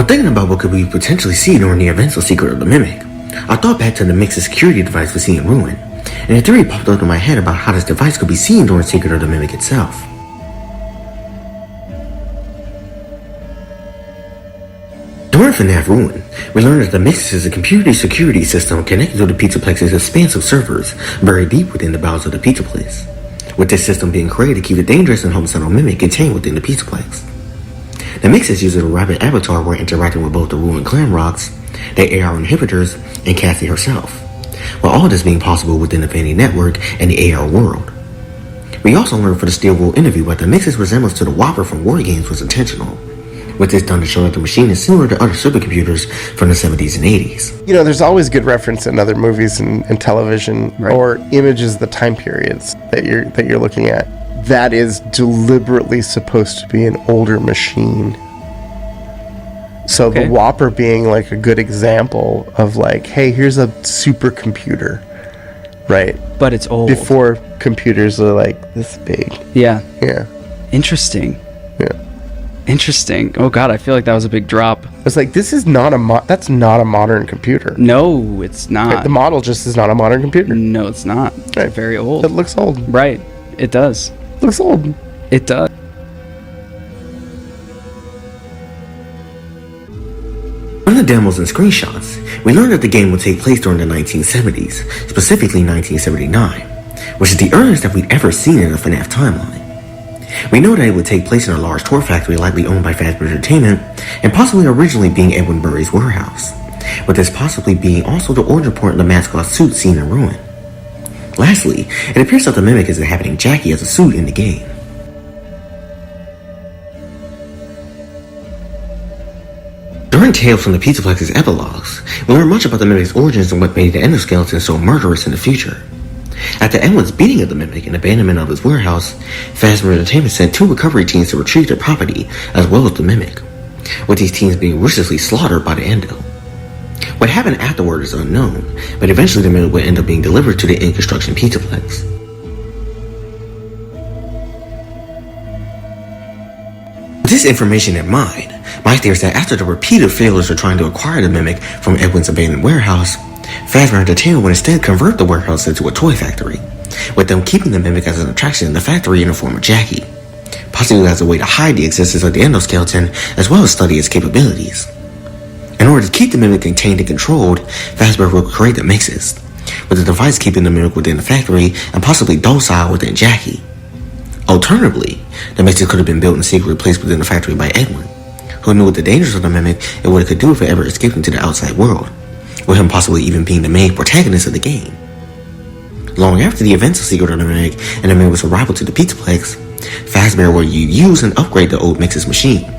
While thinking about what could we potentially see during the events of Secret of the Mimic, I thought back to the MXES security device we see in Ruin, and a theory popped up in my head about how this device could be seen during Secret of the Mimic itself. During FNAF Ruin, we learned that the MXES is a computer security system connected to the Pizzaplex's expansive servers buried deep within the bowels of the Pizza Place, with this system being created to keep the dangerous and homicidal Mimic contained within the Pizzaplex. The MXES uses a rapid avatar when interacting with both the Ruin clan rocks, the AR inhibitors, and Cassie herself, while all this being possible within the Fanny network and the AR world. We also learned for the Steel Wool interview that the MXES resemblance to the Whopper from War Games was intentional, with this done to show that the machine is similar to other supercomputers from the 70s and 80s. You know, there's always good reference in other movies and television, right, or images of the time periods that you're looking at. That is deliberately supposed to be an older machine. So okay, the Whopper being like a good example of like, hey, here's a supercomputer, right? But it's old. Before computers are like this big. Yeah. Yeah. Interesting. Yeah. Interesting. Oh God, I feel like that was a big drop. It's like, this is not that's not a modern computer. No, it's not. Like, the model just is not a modern computer. No, it's not. It's right, very old. It looks old. Right. It does. It looks old. It does. From the demos and screenshots, we learned that the game would take place during the 1970s, specifically 1979, which is the earliest that we'd ever seen in the FNAF timeline. We know that it would take place in a large toy factory likely owned by Fazbear Entertainment, and possibly originally being Edwin Burry's warehouse, with this possibly being also the origin point of the mascot suit seen in Ruin. Lastly, it appears that the Mimic is inhabiting Jackie as a suit in the game. During Tales from the Pizzaplex's epilogues, we learn much about the Mimic's origins and what made the endoskeleton so murderous in the future. After Edwin's beating of the Mimic and abandonment of his warehouse, Fazbear Entertainment sent 2 recovery teams to retrieve their property, as well as the Mimic, with these teams being ruthlessly slaughtered by the Endo. What happened afterward is unknown, but eventually the Mimic would end up being delivered to the in-construction Pizzaplex. With this information in mind, my theory is that after the repeated failures of trying to acquire the Mimic from Edwin's abandoned warehouse, Fazbear Entertainment would instead convert the warehouse into a toy factory, with them keeping the Mimic as an attraction in the factory in the form of Jackie, possibly as a way to hide the existence of the endoskeleton as well as study its capabilities. In order to keep the Mimic contained and controlled, Fazbear will create the MXES, with the device keeping the Mimic within the factory and possibly docile within Jackie. Alternatively, the MXES could have been built and secretly placed within the factory by Edwin, who knew the dangers of the Mimic and what it could do if it ever escaped into the outside world, with him possibly even being the main protagonist of the game. Long after the events of Secret of the Mimic and the Mimic's arrival to the Pizzaplex, Fazbear will use and upgrade the old MXES machine,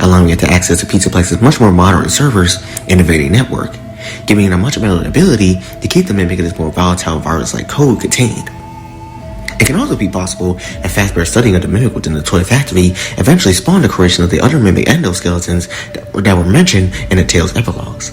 allowing it to access the Pizzaplex's much more modern servers and innovative network, giving it a much better ability to keep the Mimic in its more volatile virus-like code contained. It can also be possible that Fazbear's studying of the Mimic within the toy factory eventually spawned the creation of the other Mimic endoskeletons that were mentioned in the Tales epilogues.